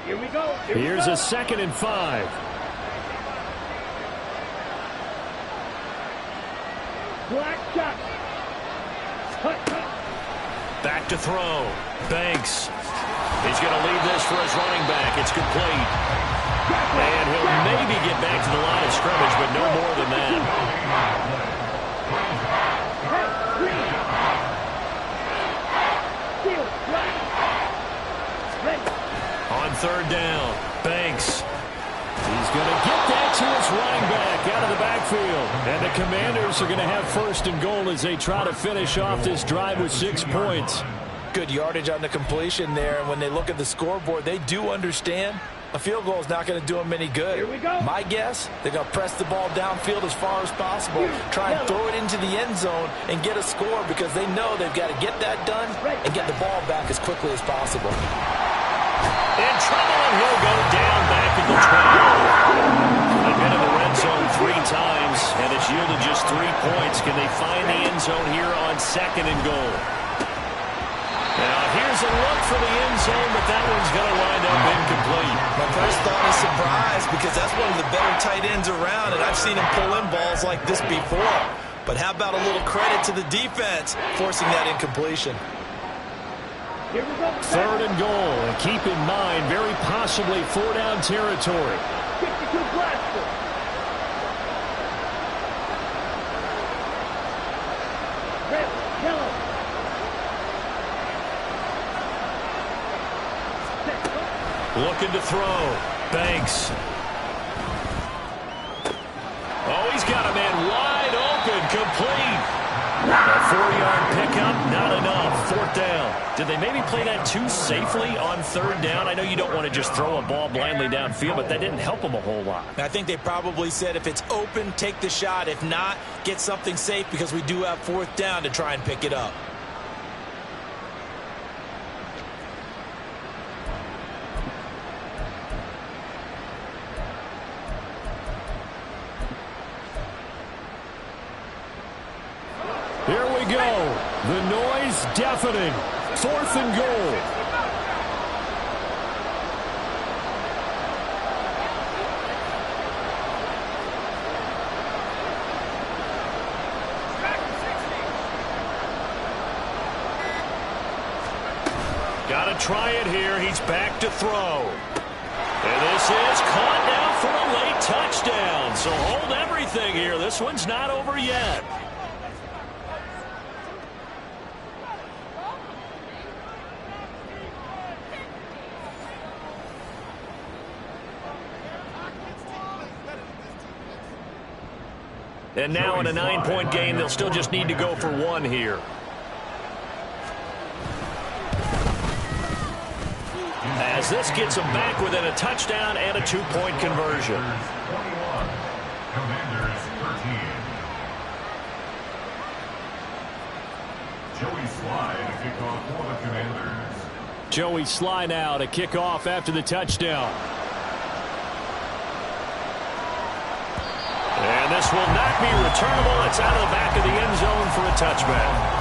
Here we go. Here's a 2nd and 5. Black shot. Back to throw. Banks. He's going to leave this for his running back. It's complete. And he'll maybe get back to the line of scrimmage, but no more than that. On third down, Banks. He's going to get that to his running back out of the backfield. And the Commanders are going to have 1st and goal as they try to finish off this drive with 6 points. Good yardage on the completion there. And when they look at the scoreboard, they do understand a field goal is not going to do them any good. Here we go. My guess, they're going to press the ball downfield as far as possible, try and throw it into the end zone and get a score because they know they've got to get that done and get the ball back as quickly as possible. In trouble, and he'll go down back at the 12. They've been in the red zone 3 times, and it's yielded just 3 points. Can they find the end zone here on 2nd and goal? Now, here's a look for the end zone, but that one's going to wind up incomplete. My first thought is surprise because that's one of the better tight ends around, and I've seen him pull in balls like this before. But how about a little credit to the defense forcing that incompletion? Here we go. 3rd and goal. And keep in mind, very possibly 4-down territory. 62 blaster. Red, yellow. Set, go. Looking to throw. Banks. Oh, he's got a man wide open. Complete. A 4-yard pickup, not enough. 4th down. Did they maybe play that too safely on 3rd down? I know you don't want to just throw a ball blindly downfield, but that didn't help them a whole lot. I think they probably said if it's open, take the shot. If not, get something safe because we do have 4th down to try and pick it up. Here we go. The noise deafening. 4th and goal. Got to try it here. He's back to throw. And this is caught now for a late touchdown. So hold everything here. This one's not over yet. And now in a 9-point game, they'll still just need to go for 1 here. As this gets them back within a touchdown and a 2-point conversion. 21. Commanders 13. Joey Slye to kick off for the Commanders. Joey Slye now to kick off after the touchdown. And this will not be returnable. It's out of the back of the end zone for a touchback.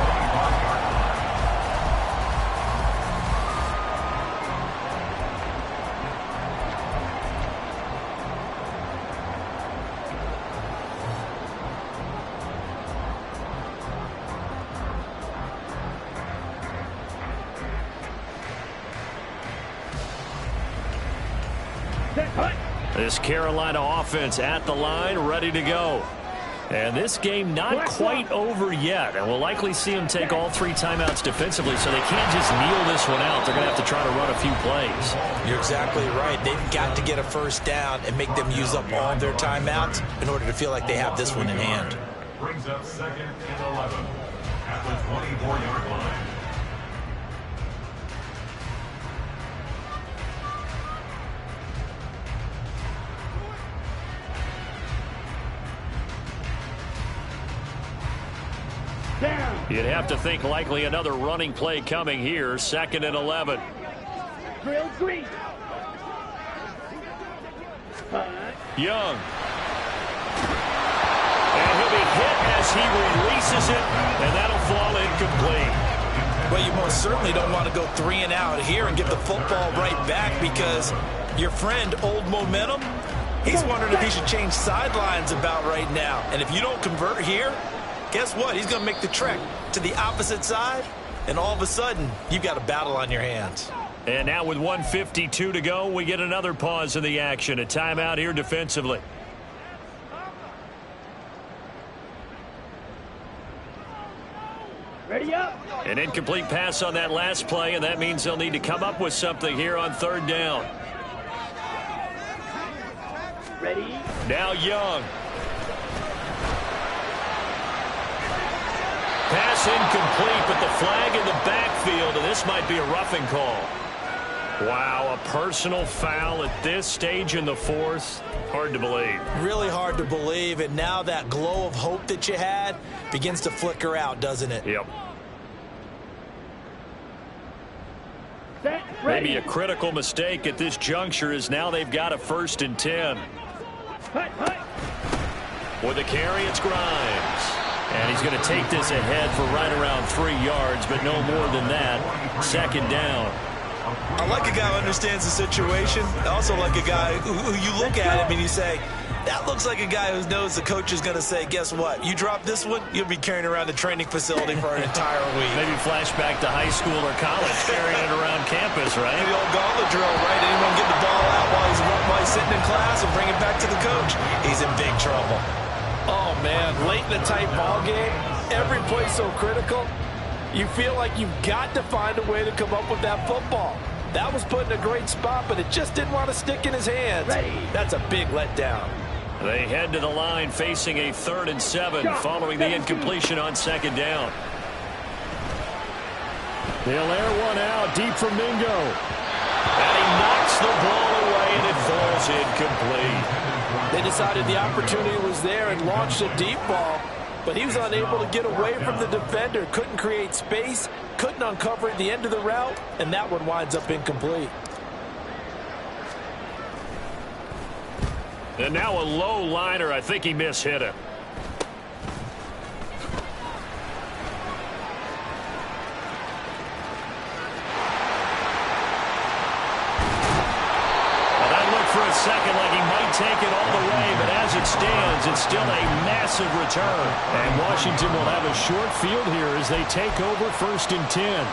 This Carolina offense at the line, ready to go. And this game not quite over yet. And we'll likely see them take all 3 timeouts defensively, so they can't just kneel this one out. They're going to have to try to run a few plays. You're exactly right. They've got to get a 1st down and make them use up all their timeouts in order to feel like they have this one in hand. Brings up 2nd and 11 at the 24-yard line. You'd have to think likely another running play coming here. 2nd and 11. Drill green. Young. And he'll be hit as he releases it, and that'll fall incomplete. Well, you most certainly don't want to go 3 and out here and get the football right back because your friend, Old Momentum, he's wondering if he should change sidelines about right now. And if you don't convert here, guess what? He's going to make the trek to the opposite side, and all of a sudden, you've got a battle on your hands. And now with 1:52 to go, we get another pause in the action. A timeout here defensively. Ready up. An incomplete pass on that last play, and that means they'll need to come up with something here on 3rd down. Ready. Now Young. Pass incomplete, but the flag in the backfield, and this might be a roughing call. Wow, a personal foul at this stage in the 4th. Hard to believe. Really hard to believe, and now that glow of hope that you had begins to flicker out, doesn't it? Yep. Set, ready. Maybe a critical mistake at this juncture is now they've got a 1st and 10. With the carry, it's Grimes. And he's going to take this ahead for right around 3 yards, but no more than that. 2nd down. I like a guy who understands the situation. I also like a guy who you look at him and you say, That looks like a guy who knows the coach is going to say, guess what? You drop this one, you'll be carrying around the training facility for an entire week. Maybe flashback to high school or college, carrying it around campus, right? The old gauntlet drill, right? Anyone get the ball out while he's sitting in class and bring it back to the coach? He's in big trouble. Oh, man, late in a tight ball game, every play so critical, you feel like you've got to find a way to come up with that football. That was put in a great spot, but it just didn't want to stick in his hands. Ready. That's a big letdown. They head to the line facing a 3rd and 7 following the incompletion on 2nd down. They'll air one out deep from Mingo. And he knocks the ball away and it falls incomplete. They decided the opportunity was there and launched a deep ball, but he was unable to get away from the defender, couldn't create space, couldn't uncover at the end of the route, and that one winds up incomplete. And now a low liner. I think he mishit him. Well, that looked for a second like he might take it all the way, but as it stands, it's still a massive return. And Washington will have a short field here as they take over 1st and 10.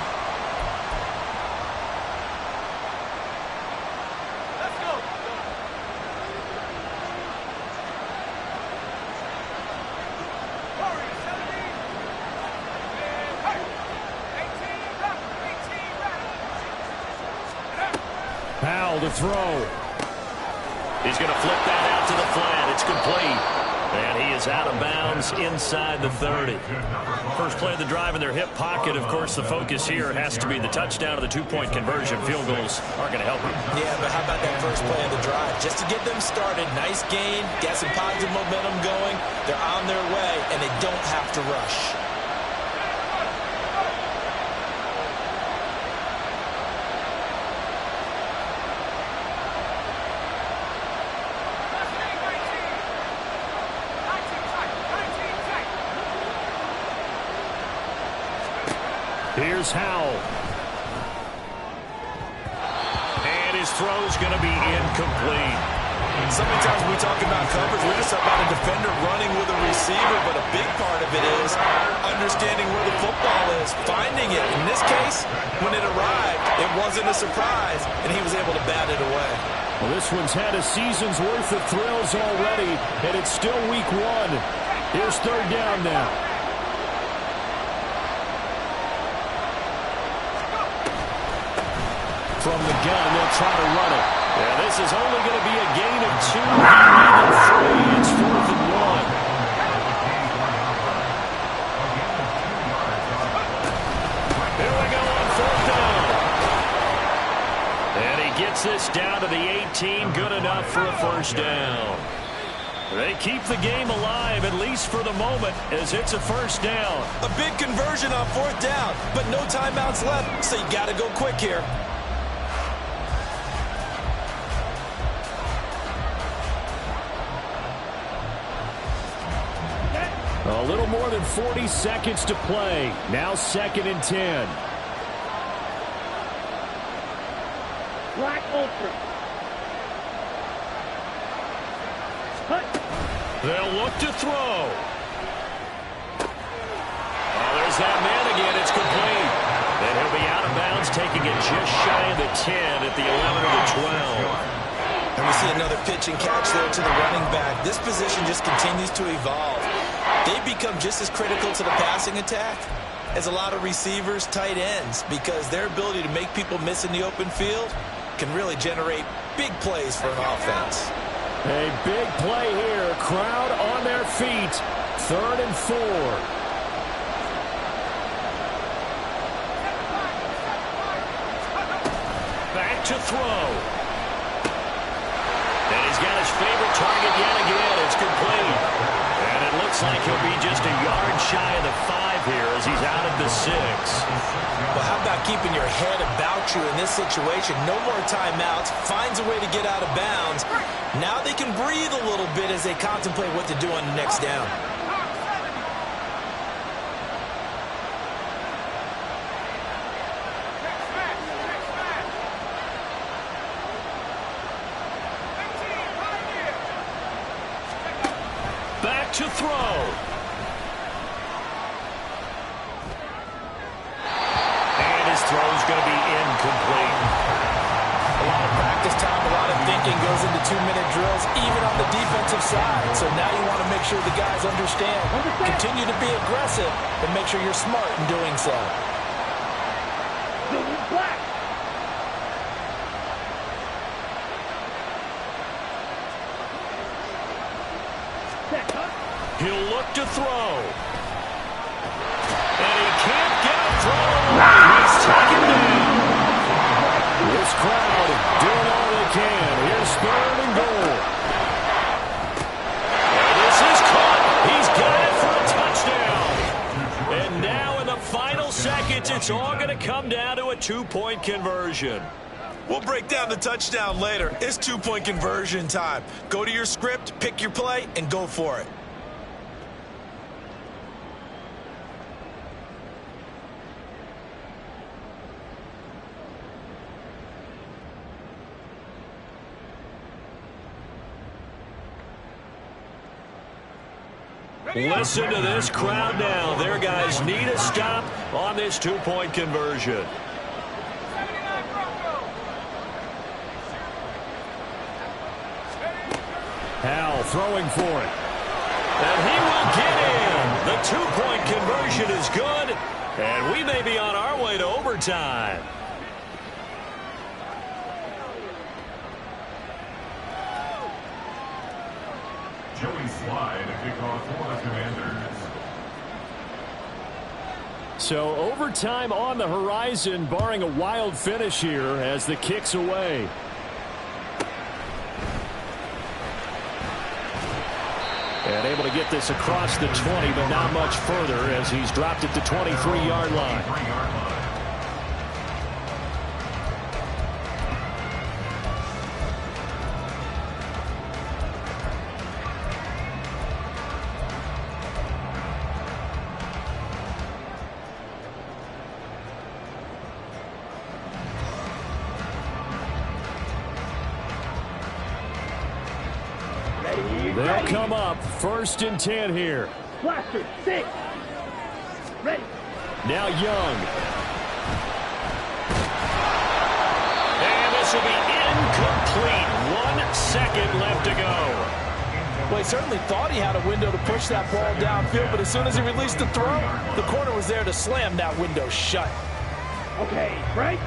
Powell to throw. He's going to flip that out to the flat. It's complete. And he is out of bounds inside the 30. First play of the drive in their hip pocket. Of course, the focus here has to be the touchdown or the 2-point conversion. Field goals aren't going to help you. Yeah, but how about that first play of the drive? Just to get them started, nice gain, get some positive momentum going. They're on their way, and they don't have to rush. Here's Howell. And his throw's going to be incomplete. So many times when we talk about coverage, we're just about a defender running with a receiver, but a big part of it is understanding where the football is, finding it. In this case, when it arrived, it wasn't a surprise, and he was able to bat it away. Well, this one's had a season's worth of thrills already, and it's still week 1. Here's 3rd down now. From the gun, they'll try to run it. Yeah, this is only going to be a gain of 2, even 3. It's 4th and 1. Here we go on 4th down. And he gets this down to the 18, good enough for a 1st down. They keep the game alive, at least for the moment, as it's a 1st down. A big conversion on 4th down, but no timeouts left, so you got to go quick here. A little more than 40 seconds to play. Now 2nd and 10. Black Ultra. Cut. They'll look to throw. Oh, there's that man again. It's complete. And he'll be out of bounds, taking it just shy of the 10 at the 11 of the 12. And we see another pitch and catch there to the running back. This position just continues to evolve. They become just as critical to the passing attack as a lot of receivers, tight ends, because their ability to make people miss in the open field can really generate big plays for an offense. A big play here. Crowd on their feet. 3rd and 4. Back to throw. And he's got his favorite target yet again. It's complete. And it looks like he'll be just a yard shy of the 5 here as he's out of the 6. Well, how about keeping your head about you in this situation? No more timeouts. Finds a way to get out of bounds. Now they can breathe a little bit as they contemplate what to do on the next down. to throw. And his throw's going to be incomplete. A lot of practice time, a lot of thinking goes into 2-minute drills, even on the defensive side. So now you want to make sure the guys understand. Continue to be aggressive, but make sure you're smart in doing so. Black. He'll look to throw. And he can't get a throw. He's taken down. This crowd doing all they can. Here's third and goal. And this is caught. He's got it for a touchdown. And now in the final seconds, it's all going to come down to a 2-point conversion. We'll break down the touchdown later. It's 2-point conversion time. Go to your script, pick your play, and go for it. Listen to this crowd now. Their guys need a stop on this 2-point conversion. Hal throwing for it. And he will get in. The 2-point conversion is good. And we may be on our way to overtime. Joey Slide, kickoff for the Commanders. So overtime on the horizon, barring a wild finish here as the kick's away. And able to get this across the 20, but not much further as he's dropped it to 23-yard line. They'll come up 1st and 10 here. Blaster, 6. Ready. Now Young. And this will be incomplete. 1 second left to go. Well, he certainly thought he had a window to push that ball downfield, but as soon as he released the throw, the corner was there to slam that window shut. Okay, right.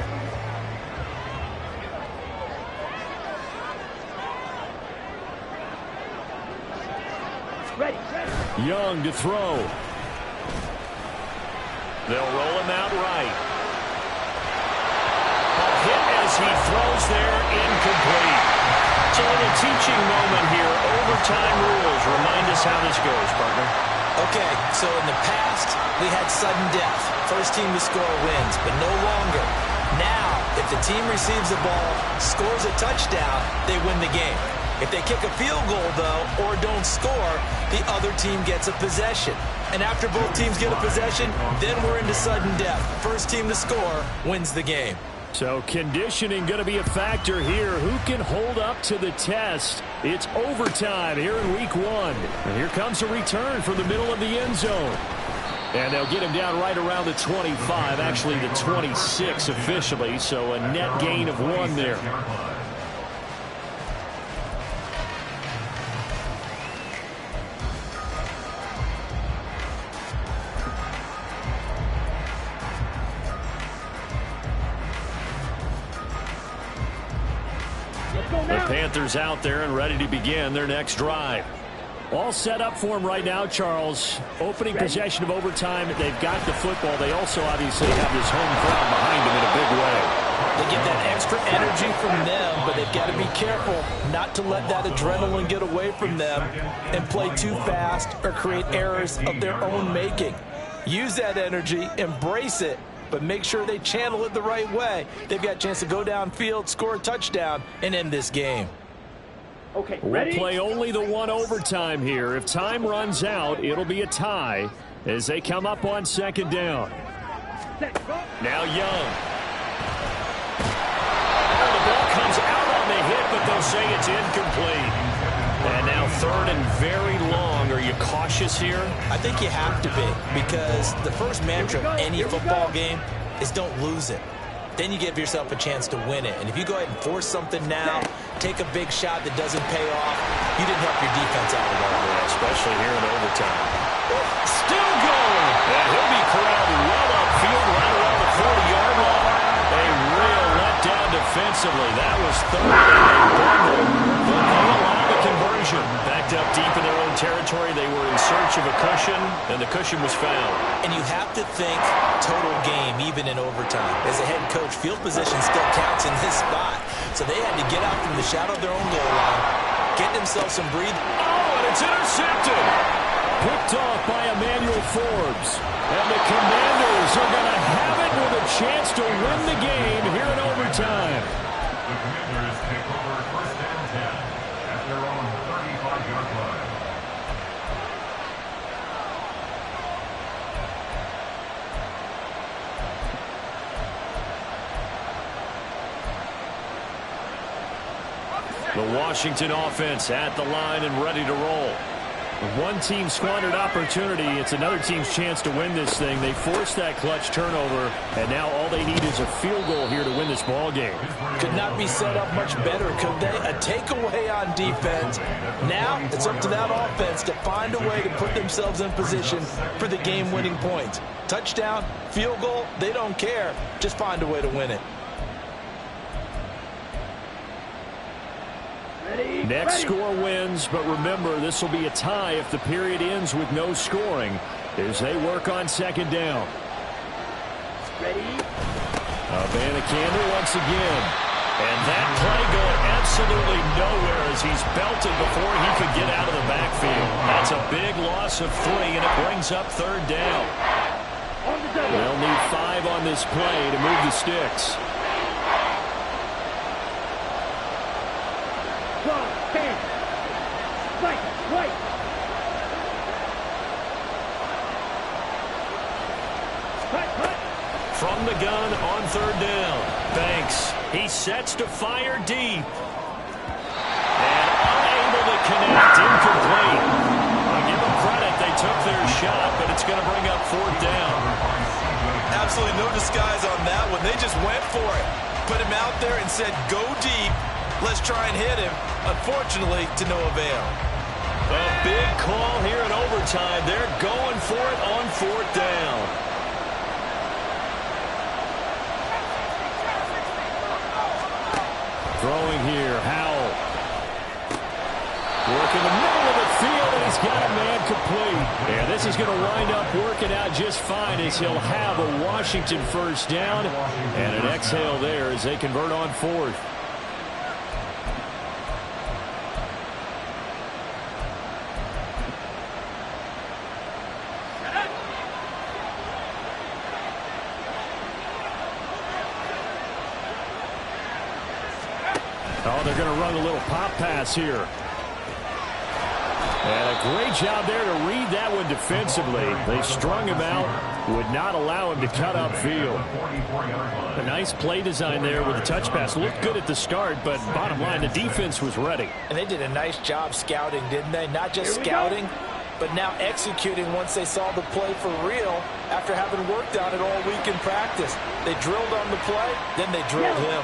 Ready. Young to throw. They'll roll him out right. A hit as he throws there, incomplete. So in a teaching moment here, overtime rules. Remind us how this goes, partner. Okay, so in the past, we had sudden death. First team to score wins, but no longer. Now, if the team receives the ball, scores a touchdown, they win the game. If they kick a field goal, though, or don't score, the other team gets a possession. And after both teams get a possession, then we're into sudden death. First team to score wins the game. So conditioning going to be a factor here. Who can hold up to the test? It's overtime here in week 1. And here comes a return from the middle of the end zone. And they'll get him down right around the 25, actually the 26 officially. So a net gain of 1 there. The Panthers out there and ready to begin their next drive. All set up for them right now, Charles. Opening possession of overtime. They've got the football. They also obviously have this home crowd behind them in a big way. They get that extra energy from them, but they've got to be careful not to let that adrenaline get away from them and play too fast or create errors of their own making. Use that energy, embrace it, but make sure they channel it the right way. They've got a chance to go downfield, score a touchdown, and end this game. Okay, ready? We'll play only the 1 overtime here. If time runs out, it'll be a tie as they come up on 2nd down. Set, go. Now Young. Oh, the ball comes out on the hit, but they'll say it's incomplete. And now 3rd and very long, or you cautious here? I think you have to be, because the first mantra of any football game is don't lose it. Then you give yourself a chance to win it. And if you go ahead and force something now, take a big shot that doesn't pay off, you didn't help your defense out at all. Yeah, especially here in overtime. Still going. And he'll be corralled well upfield right around the 40-yard line. A real letdown defensively. That was third and bungled, but they allow the conversion. Backed up deep in their own territory. They were in search of a cushion, and the cushion was found. And you have to think total game, even in overtime. As a head coach, field position still counts in this spot. So they had to get out from the shadow of their own goal line, get themselves some breathing. Oh, and it's intercepted. Picked off by Emmanuel Forbes. And the Commanders are going to have it with a chance to win the game here in overtime. The Commanders take over first and 10 at their own 35-yard line. The Washington offense at the line and ready to roll. With one team squandered opportunity, it's another team's chance to win this thing. They forced that clutch turnover, and now all they need is a field goal here to win this ball game. Could not be set up much better, could they? A takeaway on defense. Now it's up to that offense to find a way to put themselves in position for the game-winning points. Touchdown, field goal, they don't care. Just find a way to win it. Next score wins, but remember, this will be a tie if the period ends with no scoring as they work on second down. Abanikanda once again. And that play going absolutely nowhere as he's belted before he could get out of the backfield. That's a big loss of 3, and it brings up third down. They'll need 5 on this play to move the sticks. From the gun on third down. Banks, he sets to fire deep. And unable to connect, incomplete. I'll give them credit, they took their shot, but it's going to bring up fourth down. Absolutely no disguise on that one. They just went for it. Put him out there and said, go deep. Let's try and hit him. Unfortunately, to no avail. A big call here in overtime. They're going for it on fourth down. Throwing here, Howell. Work in the middle of the field, and he's got a man complete. And this is going to wind up working out just fine as he'll have a Washington first down. And an exhale there as they convert on fourth. Oh, they're going to run a little pop pass here. And a great job there to read that one defensively. They strung him out, would not allow him to cut upfield. A nice play design there with the touch pass. Looked good at the start, but bottom line, the defense was ready. And they did a nice job scouting, didn't they? Not just scouting, but now executing once they saw the play for real after having worked on it all week in practice. They drilled on the play, then they drilled him.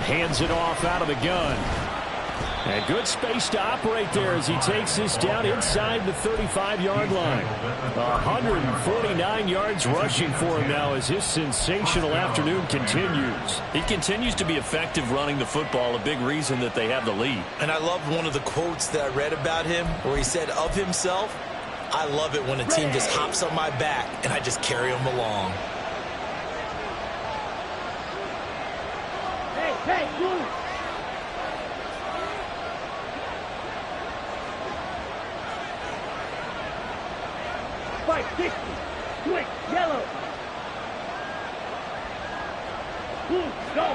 Hands it off out of the gun. And good space to operate there as he takes this down inside the 35-yard line. 149 yards rushing for him now as his sensational afternoon continues. He continues to be effective running the football, a big reason that they have the lead. And I loved one of the quotes that I read about him where he said of himself, I love it when a team just hops on my back and I just carry them along. Hey, move! Fight 60! Quick, yellow! Blue, go!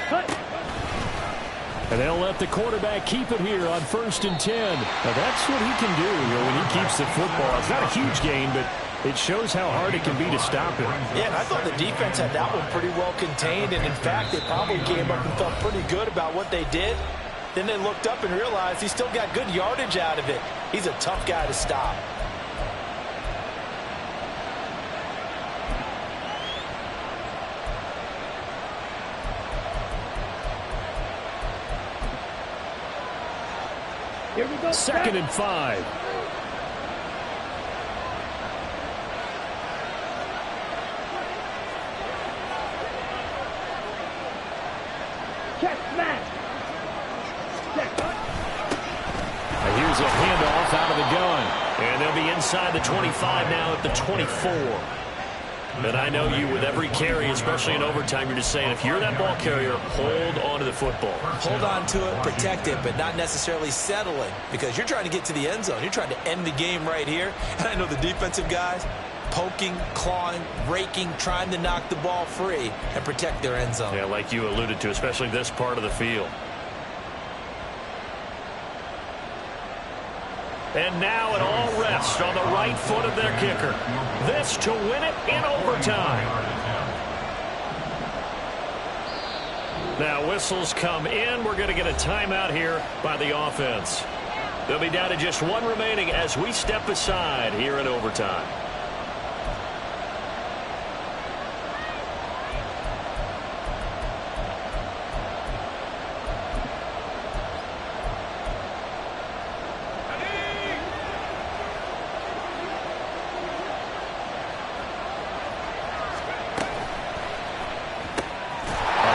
Cut! And they'll let the quarterback keep it here on 1st and 10. Now that's what he can do when he keeps the football. It's not a huge gain, but It shows how hard it can be to stop him. Yeah, and I thought the defense had that one pretty well contained, and in fact, they probably came up and felt pretty good about what they did. Then they looked up and realized he still got good yardage out of it. He's a tough guy to stop. Here we go. 2nd and 5. Check smash. Check cut. Here's a handoff out of the gun. And they'll be inside the 25 now at the 24. And I know you, with every carry, especially in overtime, you're just saying, if you're that ball carrier, hold on to the football. Hold on to it, protect it, but not necessarily settling, because you're trying to get to the end zone. You're trying to end the game right here. And I know the defensive guys poking, clawing, raking, trying to knock the ball free and protect their end zone. Yeah, like you alluded to, especially this part of the field. And now it all rests on the right foot of their kicker. This to win it in overtime. Now whistles come in. We're going to get a timeout here by the offense. They'll be down to just one remaining as we step aside here in overtime.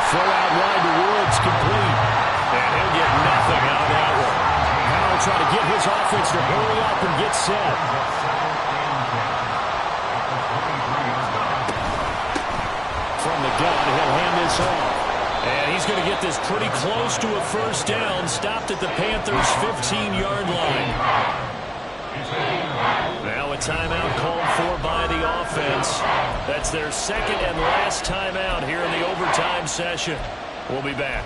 Throw out wide to Woods, complete. And he'll get nothing out of that one. Now he'll try to get his offense to hurry up and get set. From the gun, he'll hand this off. And he's going to get this pretty close to a first down, stopped at the Panthers' 15-yard line. Now a timeout called for by the offense. That's their second and last timeout here in the overtime session. We'll be back.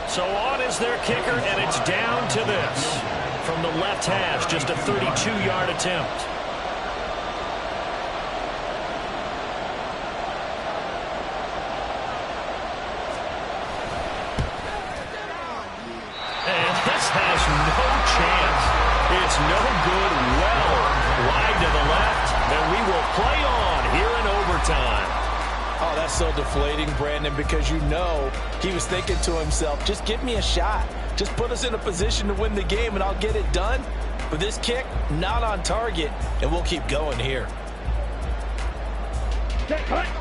So on is their kicker, and it's down to this. From the left hash, just a 32-yard attempt. Has no chance. It's no good. Well, wide to the left, and we will play on here in overtime. Oh, that's so deflating, Brandon, because you know he was thinking to himself, just give me a shot. Just put us in a position to win the game, and I'll get it done. But this kick, not on target, and we'll keep going here.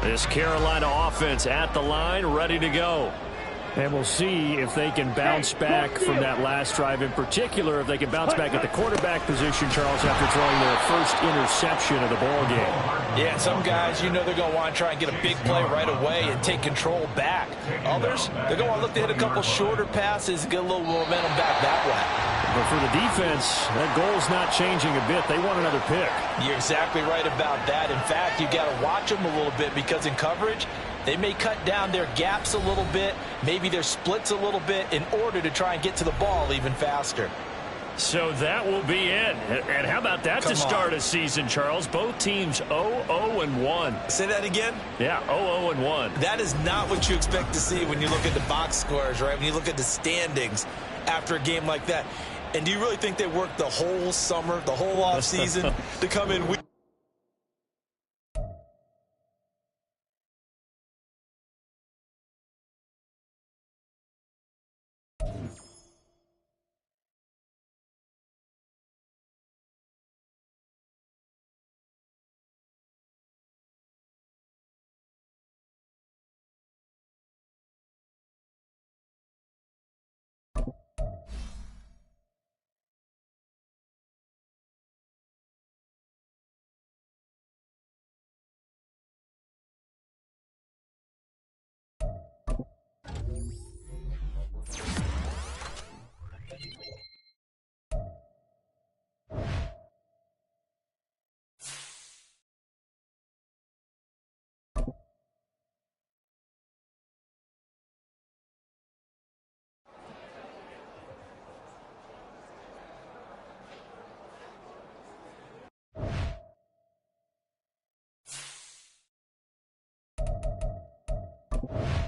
This Carolina offense at the line, ready to go. And we'll see if they can bounce back from that last drive, in particular, if they can bounce back at the quarterback position, Charles, after throwing their first interception of the ball game. Yeah, some guys, you know they're going to want to try and get a big play right away and take control back. Others, they're going to want to look to hit a couple shorter passes and get a little momentum back that way. But for the defense, that goal's not changing a bit. They want another pick. You're exactly right about that. In fact, you've got to watch them a little bit, because in coverage, they may cut down their gaps a little bit, maybe their splits a little bit, in order to try and get to the ball even faster. So that will be it. And how about that to start a season, Charles? Both teams 0-0-1. Say that again? Yeah, 0-0-1. That is not what you expect to see when you look at the box scores, right? When you look at the standings after a game like that. And do you really think they worked the whole summer, the whole offseason to come in week You